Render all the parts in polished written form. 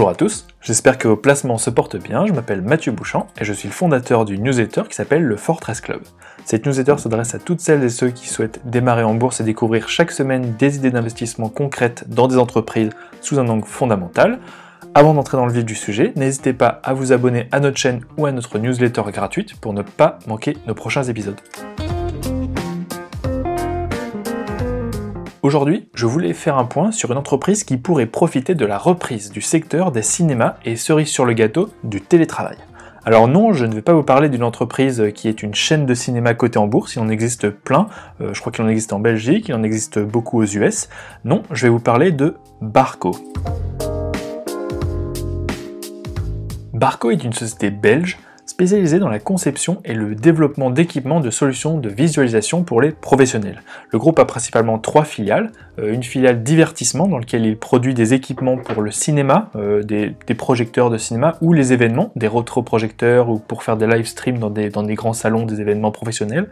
Bonjour à tous, j'espère que vos placements se portent bien, je m'appelle Mathieu Bouchant et je suis le fondateur d'une newsletter qui s'appelle le Fortress Club. Cette newsletter s'adresse à toutes celles et ceux qui souhaitent démarrer en bourse et découvrir chaque semaine des idées d'investissement concrètes dans des entreprises sous un angle fondamental. Avant d'entrer dans le vif du sujet, n'hésitez pas à vous abonner à notre chaîne ou à notre newsletter gratuite pour ne pas manquer nos prochains épisodes. Aujourd'hui, je voulais faire un point sur une entreprise qui pourrait profiter de la reprise du secteur des cinémas et cerise sur le gâteau du télétravail. Alors non, je ne vais pas vous parler d'une entreprise qui est une chaîne de cinéma cotée en bourse, il en existe plein, je crois qu'il en existe en Belgique, il en existe beaucoup aux US. Non, je vais vous parler de Barco. Barco est une société belge spécialisée dans la conception et le développement d'équipements de solutions de visualisation pour les professionnels. Le groupe a principalement 3 filiales, une filiale divertissement dans laquelle il produit des équipements pour le cinéma, des projecteurs de cinéma ou les événements, des rétroprojecteurs ou pour faire des live streams dans des grands salons, des événements professionnels.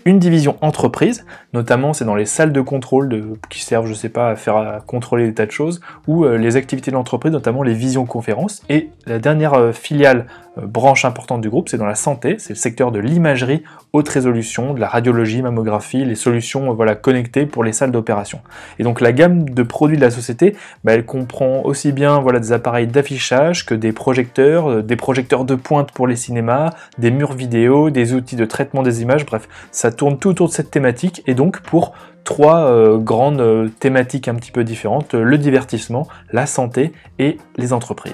Une division entreprise, notamment c'est dans les salles de contrôle qui servent, je sais pas, à contrôler des tas de choses, ou les activités de l'entreprise, notamment les visioconférences. Et la dernière filiale, branche importante du groupe, c'est dans la santé, c'est le secteur de l'imagerie haute résolution, de la radiologie, mammographie, les solutions connectées pour les salles d'opération. Et donc la gamme de produits de la société, elle comprend aussi bien des appareils d'affichage que des projecteurs de pointe pour les cinémas, des murs vidéo, des outils de traitement des images, bref, ça tourne tout autour de cette thématique, et donc pour 3 grandes thématiques un petit peu différentes, le divertissement, la santé et les entreprises.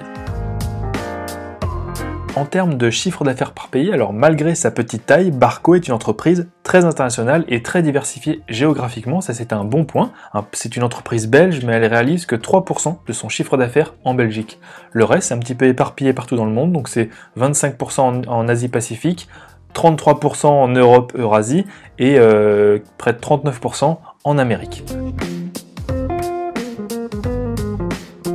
En termes de chiffre d'affaires par pays, alors malgré sa petite taille, Barco est une entreprise très internationale et très diversifiée géographiquement, ça c'est un bon point. C'est une entreprise belge, mais elle réalise que 3% de son chiffre d'affaires en Belgique. Le reste c'est un petit peu éparpillé partout dans le monde, donc c'est 25% en Asie-Pacifique, 33% en Europe, Eurasie et près de 39% en Amérique.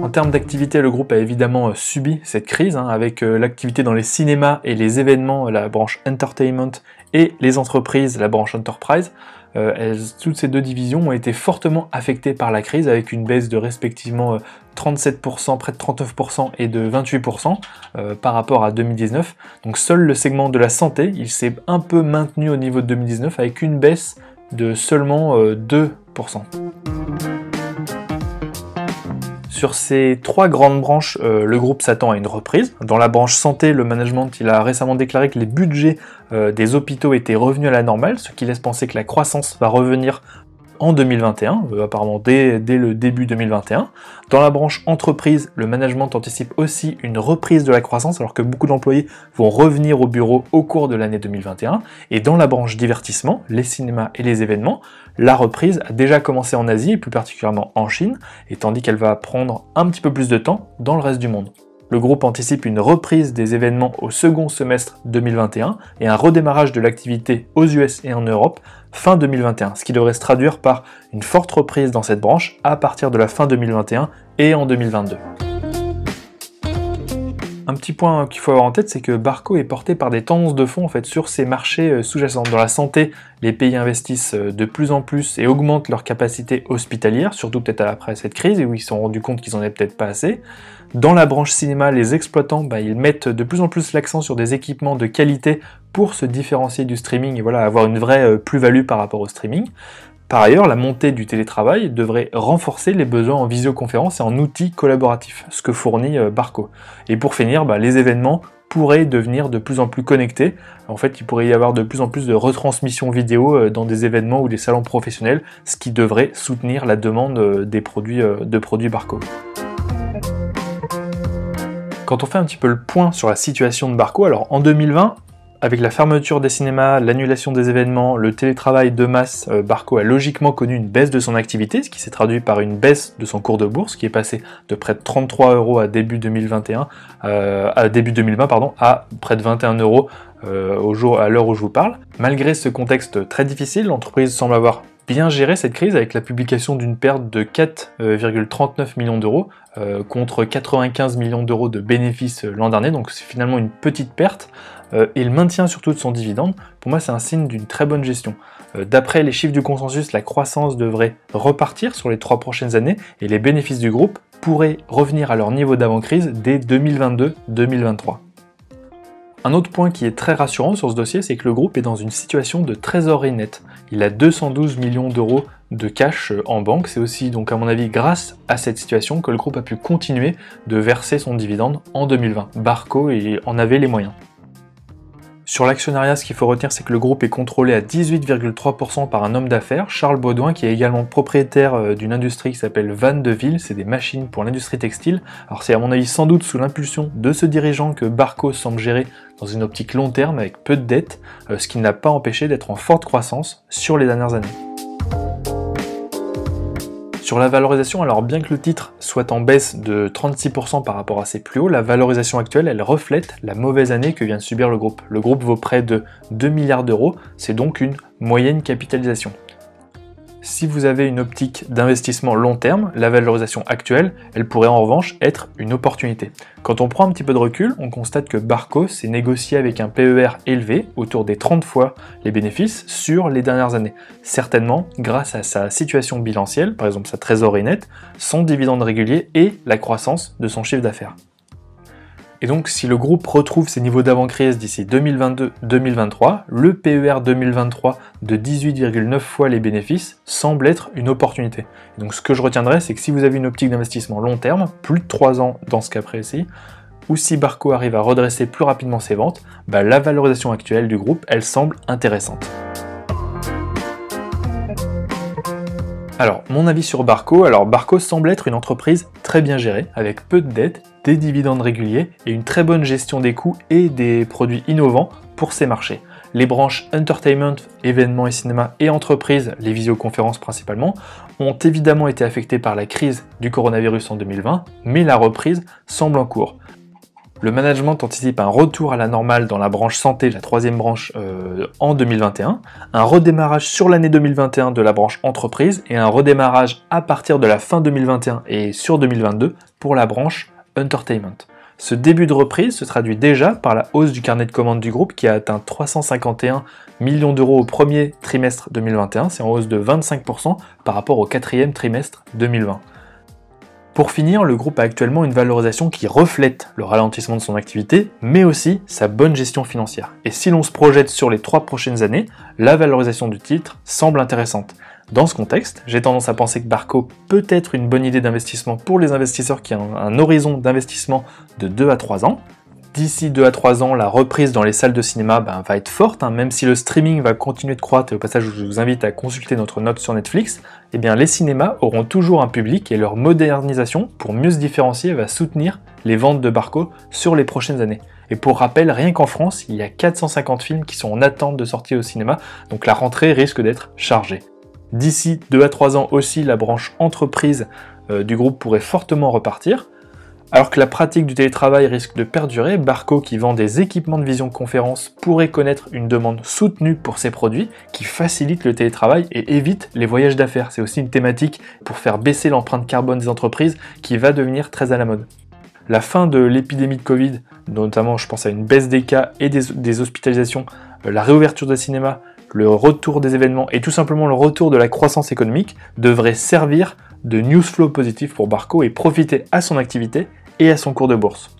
En termes d'activité, le groupe a évidemment subi cette crise, avec l'activité dans les cinémas et les événements, la branche Entertainment, et les entreprises, la branche Enterprise. Toutes ces 2 divisions ont été fortement affectées par la crise, avec une baisse de respectivement 37%, près de 39% et de 28% par rapport à 2019. Donc seul le segment de la santé, il s'est un peu maintenu au niveau de 2019, avec une baisse de seulement 2%. Sur ces 3 grandes branches, le groupe s'attend à une reprise. Dans la branche santé, le management il a récemment déclaré que les budgets des hôpitaux étaient revenus à la normale, ce qui laisse penser que la croissance va revenir en 2021, apparemment dès le début 2021. Dans la branche entreprise, le management anticipe aussi une reprise de la croissance, alors que beaucoup d'employés vont revenir au bureau au cours de l'année 2021. Et dans la branche divertissement, les cinémas et les événements, la reprise a déjà commencé en Asie, et plus particulièrement en Chine, et tandis qu'elle va prendre un petit peu plus de temps dans le reste du monde. Le groupe anticipe une reprise des événements au second semestre 2021 et un redémarrage de l'activité aux US et en Europe fin 2021, ce qui devrait se traduire par une forte reprise dans cette branche à partir de la fin 2021 et en 2022. Un petit point qu'il faut avoir en tête, c'est que Barco est porté par des tendances de fond sur ces marchés sous-jacents. Dans la santé, les pays investissent de plus en plus et augmentent leur capacité hospitalière, surtout peut-être après cette crise, et où ils se sont rendus compte qu'ils en avaient peut-être pas assez. Dans la branche cinéma, les exploitants ils mettent de plus en plus l'accent sur des équipements de qualité pour se différencier du streaming et avoir une vraie plus-value par rapport au streaming. Par ailleurs, la montée du télétravail devrait renforcer les besoins en visioconférence et en outils collaboratifs, ce que fournit Barco. Et pour finir, les événements pourraient devenir de plus en plus connectés. En fait, il pourrait y avoir de plus en plus de retransmissions vidéo dans des événements ou des salons professionnels, ce qui devrait soutenir la demande des produits Barco. Quand on fait un petit peu le point sur la situation de Barco, alors en 2020, avec la fermeture des cinémas, l'annulation des événements, le télétravail de masse, Barco a logiquement connu une baisse de son activité, ce qui s'est traduit par une baisse de son cours de bourse, qui est passé de près de 33 € à début 2020 à près de 21 € à l'heure où je vous parle. Malgré ce contexte très difficile, l'entreprise semble avoir bien géré cette crise avec la publication d'une perte de 4,39 millions d'euros contre 95 millions d'euros de bénéfices l'an dernier, donc c'est finalement une petite perte, et le maintien surtout de son dividende. Pour moi c'est un signe d'une très bonne gestion. D'après les chiffres du consensus, la croissance devrait repartir sur les 3 prochaines années et les bénéfices du groupe pourraient revenir à leur niveau d'avant-crise dès 2022-2023. Un autre point qui est très rassurant sur ce dossier, c'est que le groupe est dans une situation de trésorerie nette. Il a 212 millions d'euros de cash en banque. C'est aussi, donc à mon avis, grâce à cette situation que le groupe a pu continuer de verser son dividende en 2020. Barco en avait les moyens. Sur l'actionnariat, ce qu'il faut retenir, c'est que le groupe est contrôlé à 18,3% par un homme d'affaires, Charles Baudouin, qui est également propriétaire d'une industrie qui s'appelle Van de Ville, c'est des machines pour l'industrie textile. Alors c'est à mon avis sans doute sous l'impulsion de ce dirigeant que Barco semble gérer dans une optique long terme avec peu de dettes, ce qui n'a pas empêché d'être en forte croissance sur les dernières années. Sur la valorisation, alors bien que le titre soit en baisse de 36% par rapport à ses plus hauts, la valorisation actuelle, elle reflète la mauvaise année que vient de subir le groupe. Le groupe vaut près de 2 milliards d'euros, c'est donc une moyenne capitalisation. Si vous avez une optique d'investissement long terme, la valorisation actuelle, elle pourrait en revanche être une opportunité. Quand on prend un petit peu de recul, on constate que Barco s'est négocié avec un PER élevé, autour des 30 fois les bénéfices, sur les dernières années. Certainement grâce à sa situation bilancielle, par exemple sa trésorerie nette, son dividende régulier et la croissance de son chiffre d'affaires. Et donc, si le groupe retrouve ses niveaux d'avant-crise d'ici 2022-2023, le PER 2023 de 18,9 fois les bénéfices semble être une opportunité. Et donc, ce que je retiendrai, c'est que si vous avez une optique d'investissement long terme, plus de 3 ans dans ce cas précis, ou si Barco arrive à redresser plus rapidement ses ventes, la valorisation actuelle du groupe, elle semble intéressante. Alors, mon avis sur Barco, Barco semble être une entreprise très bien gérée, avec peu de dettes, des dividendes réguliers et une très bonne gestion des coûts et des produits innovants pour ses marchés. Les branches entertainment, événements et cinéma et entreprises, les visioconférences principalement, ont évidemment été affectées par la crise du coronavirus en 2020, mais la reprise semble en cours. Le management anticipe un retour à la normale dans la branche santé, la troisième branche, en 2021, un redémarrage sur l'année 2021 de la branche entreprise et un redémarrage à partir de la fin 2021 et sur 2022 pour la branche entertainment. Ce début de reprise se traduit déjà par la hausse du carnet de commandes du groupe qui a atteint 351 millions d'euros au premier trimestre 2021, c'est en hausse de 25% par rapport au quatrième trimestre 2020. Pour finir, le groupe a actuellement une valorisation qui reflète le ralentissement de son activité, mais aussi sa bonne gestion financière. Et si l'on se projette sur les 3 prochaines années, la valorisation du titre semble intéressante. Dans ce contexte, j'ai tendance à penser que Barco peut être une bonne idée d'investissement pour les investisseurs qui ont un horizon d'investissement de 2 à 3 ans. D'ici 2 à 3 ans, la reprise dans les salles de cinéma va être forte, même si le streaming va continuer de croître, et au passage je vous invite à consulter notre note sur Netflix, les cinémas auront toujours un public et leur modernisation, pour mieux se différencier, va soutenir les ventes de Barco sur les prochaines années. Et pour rappel, rien qu'en France, il y a 450 films qui sont en attente de sortie au cinéma, donc la rentrée risque d'être chargée. D'ici 2 à 3 ans aussi, la branche entreprise du groupe pourrait fortement repartir. Alors que la pratique du télétravail risque de perdurer, Barco, qui vend des équipements de visioconférence, pourrait connaître une demande soutenue pour ses produits qui facilitent le télétravail et évitent les voyages d'affaires. C'est aussi une thématique pour faire baisser l'empreinte carbone des entreprises qui va devenir très à la mode. La fin de l'épidémie de Covid, notamment je pense à une baisse des cas et des hospitalisations, la réouverture des cinémas, le retour des événements et tout simplement le retour de la croissance économique devrait servir de news flow positif pour Barco et profiter à son activité et à son cours de bourse.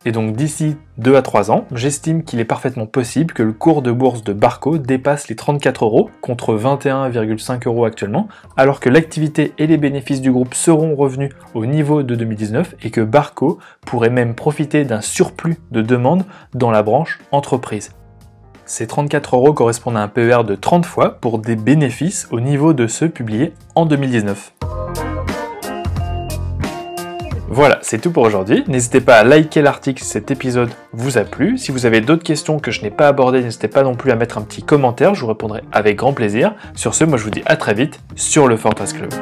Et donc d'ici 2 à 3 ans, j'estime qu'il est parfaitement possible que le cours de bourse de Barco dépasse les 34 € contre 21,5 € actuellement, alors que l'activité et les bénéfices du groupe seront revenus au niveau de 2019 et que Barco pourrait même profiter d'un surplus de demande dans la branche entreprise. Ces 34 € correspondent à un PER de 30 fois pour des bénéfices au niveau de ceux publiés en 2019. Voilà, c'est tout pour aujourd'hui. N'hésitez pas à liker l'article si cet épisode vous a plu. Si vous avez d'autres questions que je n'ai pas abordées, n'hésitez pas non plus à mettre un petit commentaire, je vous répondrai avec grand plaisir. Sur ce, moi je vous dis à très vite sur le Fortress Club.